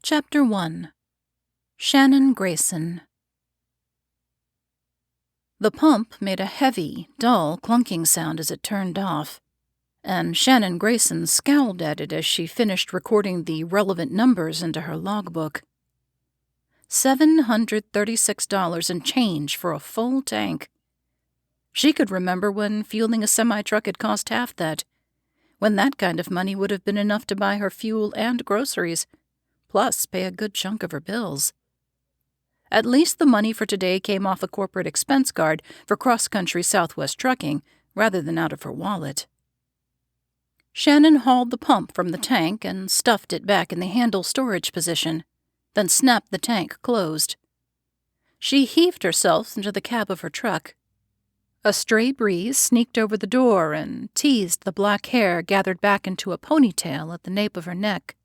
Chapter 1. Shannon Grayson. The pump made a heavy, dull, clunking sound as it turned off, and Shannon Grayson scowled at it as she finished recording the relevant numbers into her logbook. $736 and change for a full tank. She could remember when fueling a semi-truck had cost half that, when that kind of money would have been enough to buy her fuel and groceries, plus pay a good chunk of her bills. At least the money for today came off a corporate expense card for cross-country Southwest trucking, rather than out of her wallet. Shannon hauled the pump from the tank and stuffed it back in the handle storage position, then snapped the tank closed. She heaved herself into the cab of her truck. A stray breeze sneaked over the door and teased the black hair gathered back into a ponytail at the nape of her neck,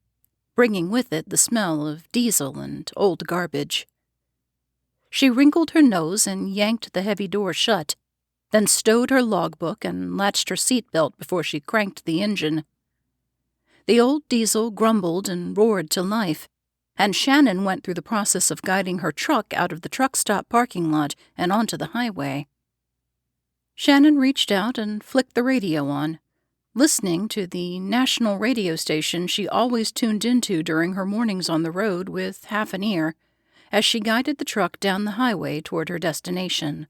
bringing with it the smell of diesel and old garbage. She wrinkled her nose and yanked the heavy door shut, then stowed her logbook and latched her seatbelt before she cranked the engine. The old diesel grumbled and roared to life, and Shannon went through the process of guiding her truck out of the truck stop parking lot and onto the highway. Shannon reached out and flicked the radio on, listening to the national radio station she always tuned into during her mornings on the road with half an ear, as she guided the truck down the highway toward her destination.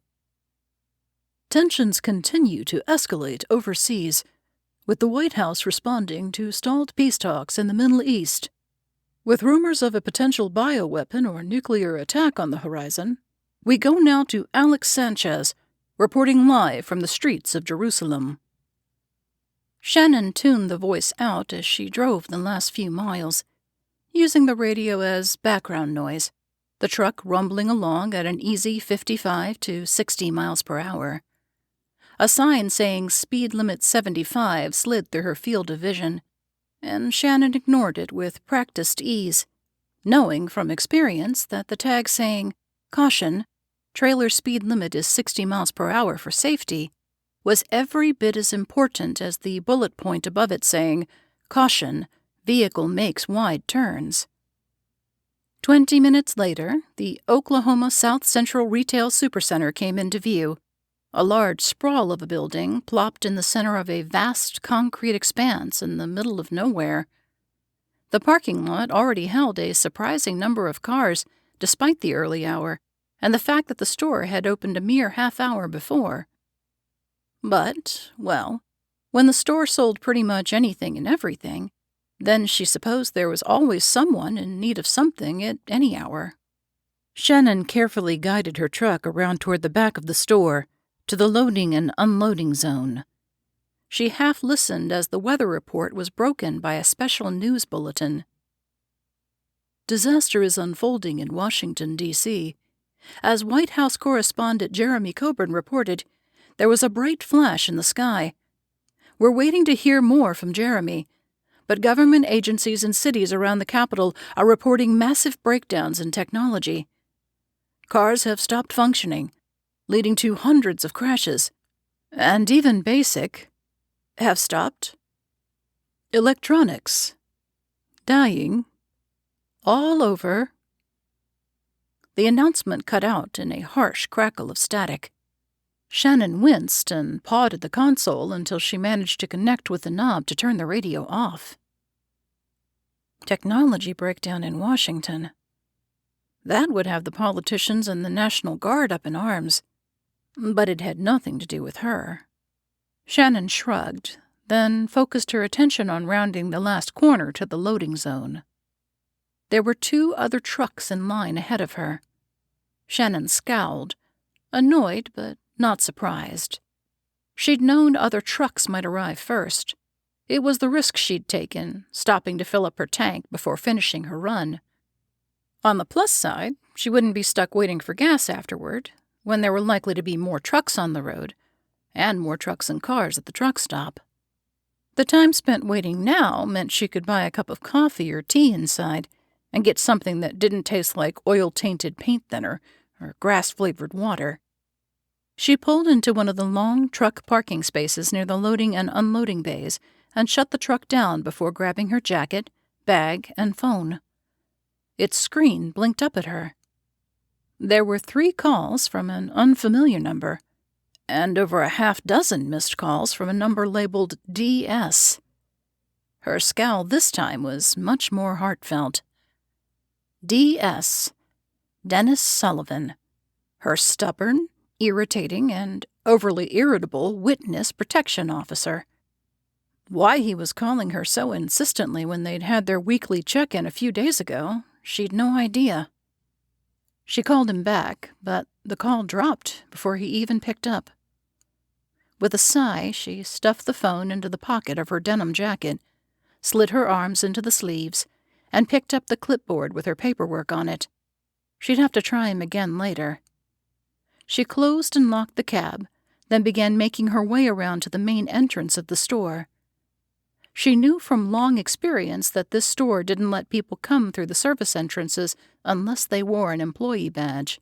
Tensions continue to escalate overseas, with the White House responding to stalled peace talks in the Middle East. With rumors of a potential bioweapon or nuclear attack on the horizon, we go now to Alex Sanchez, reporting live from the streets of Jerusalem. Shannon tuned the voice out as she drove the last few miles, using the radio as background noise, the truck rumbling along at an easy 55 to 60 miles per hour. A sign saying speed limit 75 slid through her field of vision, and Shannon ignored it with practiced ease, knowing from experience that the tag saying, "Caution, trailer speed limit is 60 miles per hour for safety," was every bit as important as the bullet point above it saying, "Caution, vehicle makes wide turns." 20 minutes later, the Oklahoma South-Central Retail Supercenter came into view, a large sprawl of a building plopped in the center of a vast concrete expanse in the middle of nowhere. The parking lot already held a surprising number of cars, despite the early hour, and the fact that the store had opened a mere half-hour before. But, well, when the store sold pretty much anything and everything, then she supposed there was always someone in need of something at any hour. Shannon carefully guided her truck around toward the back of the store, to the loading and unloading zone. She half-listened as the weather report was broken by a special news bulletin. Disaster is unfolding in Washington, D.C. As White House correspondent Jeremy Coburn reported, there was a bright flash in the sky. We're waiting to hear more from Jeremy, but government agencies and cities around the capital are reporting massive breakdowns in technology. Cars have stopped functioning, leading to hundreds of crashes, and even basic have stopped. Electronics dying all over. The announcement cut out in a harsh crackle of static. Shannon winced and pawed at the console until she managed to connect with the knob to turn the radio off. Technology breakdown in Washington. That would have the politicians and the National Guard up in arms, but it had nothing to do with her. Shannon shrugged, then focused her attention on rounding the last corner to the loading zone. There were 2 other trucks in line ahead of her. Shannon scowled, annoyed but not surprised. She'd known other trucks might arrive first. It was the risk she'd taken, stopping to fill up her tank before finishing her run. On the plus side, she wouldn't be stuck waiting for gas afterward, when there were likely to be more trucks on the road, and more trucks and cars at the truck stop. The time spent waiting now meant she could buy a cup of coffee or tea inside, and get something that didn't taste like oil-tainted paint thinner or grass-flavored water. She pulled into one of the long truck parking spaces near the loading and unloading bays and shut the truck down before grabbing her jacket, bag, and phone. Its screen blinked up at her. There were 3 calls from an unfamiliar number, and over a half-dozen missed calls from a number labeled DS. Her scowl this time was much more heartfelt. DS. Dennis Sullivan. Her stubborn, irritating, and overly irritable witness protection officer. Why he was calling her so insistently when they'd had their weekly check-in a few days ago, she'd no idea. She called him back, but the call dropped before he even picked up. With a sigh, she stuffed the phone into the pocket of her denim jacket, slid her arms into the sleeves, and picked up the clipboard with her paperwork on it. She'd have to try him again later. She closed and locked the cab, then began making her way around to the main entrance of the store. She knew from long experience that this store didn't let people come through the service entrances unless they wore an employee badge.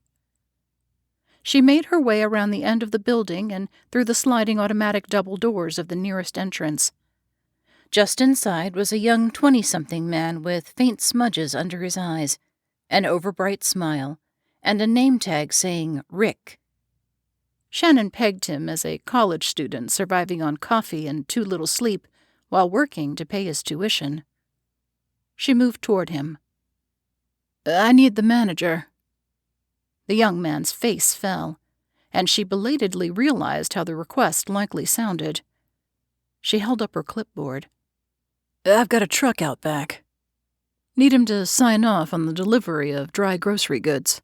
She made her way around the end of the building and through the sliding automatic double doors of the nearest entrance. Just inside was a young 20-something man with faint smudges under his eyes, an overbright smile, and a name tag saying Rick. Shannon pegged him as a college student surviving on coffee and too little sleep while working to pay his tuition. She moved toward him. "I need the manager." The young man's face fell, and she belatedly realized how the request likely sounded. She held up her clipboard. "I've got a truck out back. Need him to sign off on the delivery of dry grocery goods."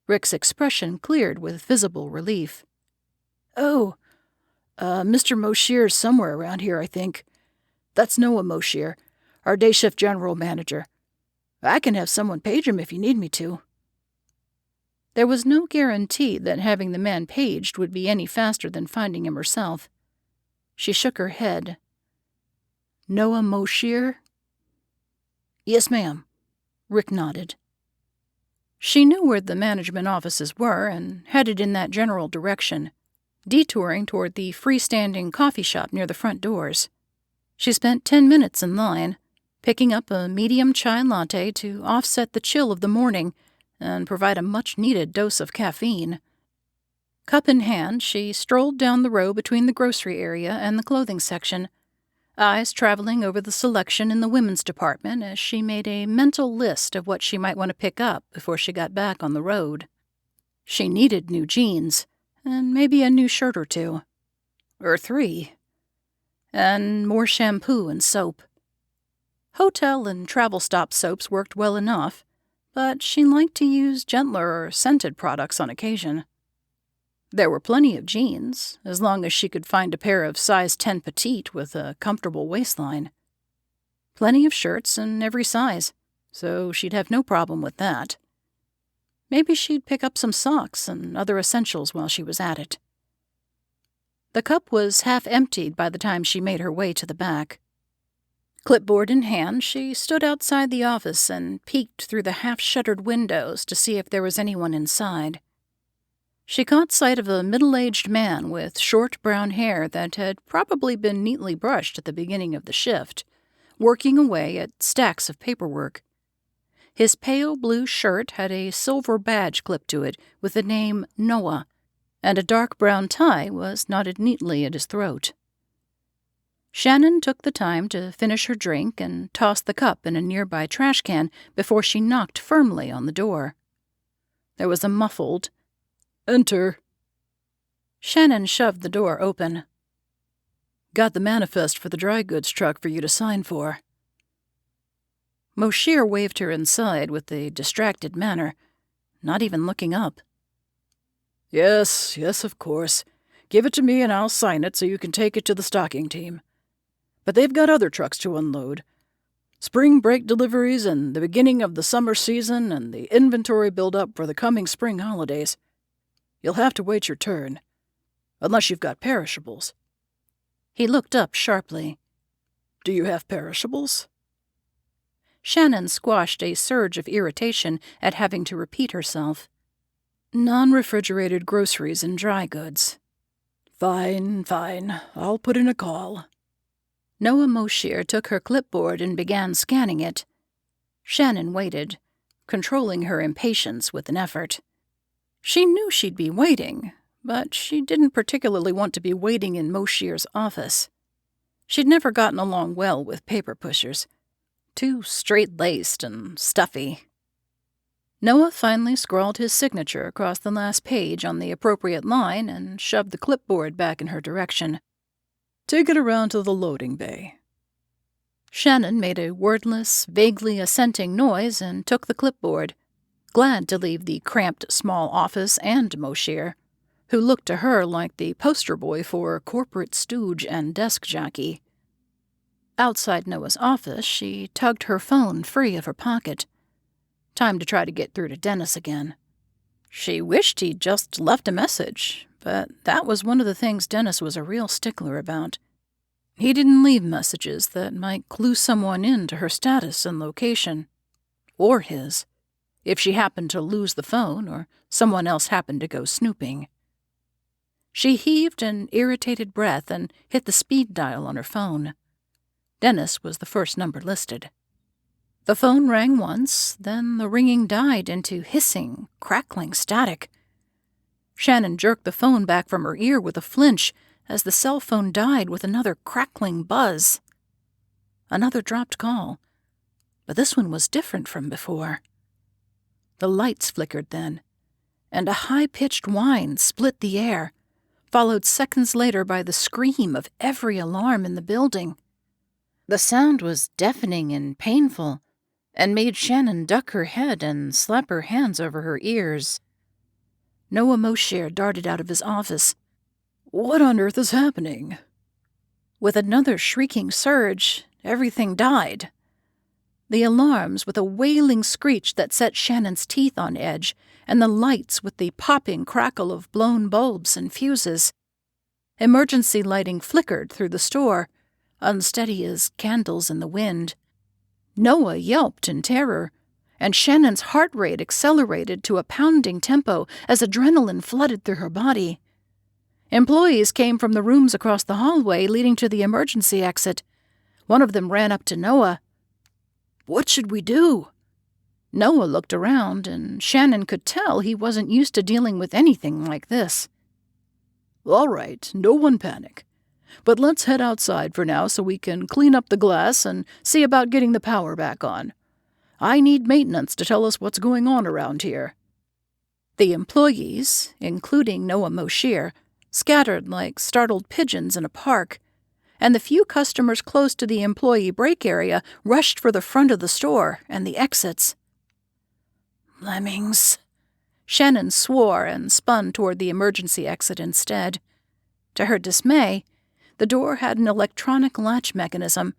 Rick's expression cleared with visible relief. "Oh, Mr. Moshear's somewhere around here, I think. That's Noah Moshear, our day shift general manager. I can have someone page him if you need me to." There was no guarantee that having the man paged would be any faster than finding him herself. She shook her head. "Noah Moshear?" "Yes, ma'am," Rick nodded. She knew where the management offices were and headed in that general direction, detouring toward the freestanding coffee shop near the front doors. She spent 10 minutes in line, picking up a medium chai latte to offset the chill of the morning and provide a much-needed dose of caffeine. Cup in hand, she strolled down the row between the grocery area and the clothing section, eyes traveling over the selection in the women's department as she made a mental list of what she might want to pick up before she got back on the road. She needed new jeans, and maybe a new shirt or 2. Or 3. And more shampoo and soap. Hotel and travel stop soaps worked well enough, but she liked to use gentler or scented products on occasion. There were plenty of jeans, as long as she could find a pair of size 10 petite with a comfortable waistline. Plenty of shirts in every size, so she'd have no problem with that. Maybe she'd pick up some socks and other essentials while she was at it. The cup was half emptied by the time she made her way to the back. Clipboard in hand, she stood outside the office and peeked through the half-shuttered windows to see if there was anyone inside. She caught sight of a middle-aged man with short brown hair that had probably been neatly brushed at the beginning of the shift, working away at stacks of paperwork. His pale blue shirt had a silver badge clipped to it with the name Noah, and a dark brown tie was knotted neatly at his throat. Shannon took the time to finish her drink and toss the cup in a nearby trash can before she knocked firmly on the door. There was a muffled, "Enter." Shannon shoved the door open. "Got the manifest for the dry goods truck for you to sign for." Moshear waved her inside with a distracted manner, not even looking up. Yes, of course. Give it to me and I'll sign it so you can take it to the stocking team. But they've got other trucks to unload. Spring break deliveries and the beginning of the summer season and the inventory build-up for the coming spring holidays. You'll have to wait your turn, unless you've got perishables." He looked up sharply. "Do you have perishables?" Shannon squashed a surge of irritation at having to repeat herself. "Non-refrigerated groceries and dry goods." Fine. I'll put in a call." Noah Moshear took her clipboard and began scanning it. Shannon waited, controlling her impatience with an effort. She knew she'd be waiting, but she didn't particularly want to be waiting in Moshir's office. She'd never gotten along well with paper pushers. Too straight-laced and stuffy. Noah finally scrawled his signature across the last page on the appropriate line and shoved the clipboard back in her direction. "Take it around to the loading bay." Shannon made a wordless, vaguely assenting noise and took the clipboard, glad to leave the cramped small office and Moshir, who looked to her like the poster boy for corporate stooge and desk jockey. Outside Noah's office, she tugged her phone free of her pocket. Time to try to get through to Dennis again. She wished he'd just left a message, but that was one of the things Dennis was a real stickler about. He didn't leave messages that might clue someone in to her status and location. Or his, if she happened to lose the phone or someone else happened to go snooping. She heaved an irritated breath and hit the speed dial on her phone. Dennis was the first number listed. The phone rang once, then the ringing died into hissing, crackling static. Shannon jerked the phone back from her ear with a flinch as the cell phone died with another crackling buzz. Another dropped call, but this one was different from before. The lights flickered then, and a high-pitched whine split the air, followed seconds later by the scream of every alarm in the building. The sound was deafening and painful, and made Shannon duck her head and slap her hands over her ears. Noah Moshir darted out of his office. "What on earth is happening?" With another shrieking surge, everything died. The alarms with a wailing screech that set Shannon's teeth on edge, and the lights with the popping crackle of blown bulbs and fuses. Emergency lighting flickered through the store, unsteady as candles in the wind. Noah yelped in terror, and Shannon's heart rate accelerated to a pounding tempo as adrenaline flooded through her body. Employees came from the rooms across the hallway leading to the emergency exit. One of them ran up to Noah. "What should we do?" Noah looked around, and Shannon could tell he wasn't used to dealing with anything like this. "All right, no one panic. But let's head outside for now so we can clean up the glass and see about getting the power back on. I need maintenance to tell us what's going on around here." The employees, including Noah Moshir, scattered like startled pigeons in a park, and the few customers close to the employee break area rushed for the front of the store and the exits. "Lemmings," Shannon swore and spun toward the emergency exit instead. To her dismay, the door had an electronic latch mechanism,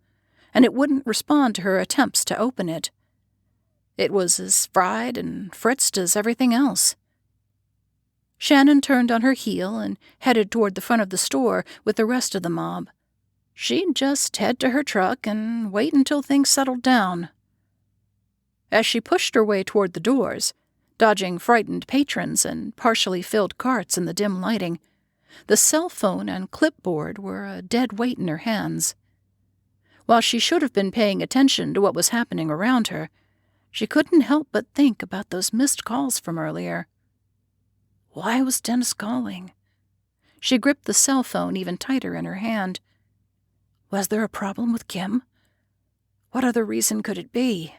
and it wouldn't respond to her attempts to open it. It was as fried and fritzed as everything else. Shannon turned on her heel and headed toward the front of the store with the rest of the mob. She'd just head to her truck and wait until things settled down. As she pushed her way toward the doors, dodging frightened patrons and partially filled carts in the dim lighting, the cell phone and clipboard were a dead weight in her hands. While she should have been paying attention to what was happening around her, she couldn't help but think about those missed calls from earlier. Why was Dennis calling? She gripped the cell phone even tighter in her hand. Was there a problem with Kim? What other reason could it be?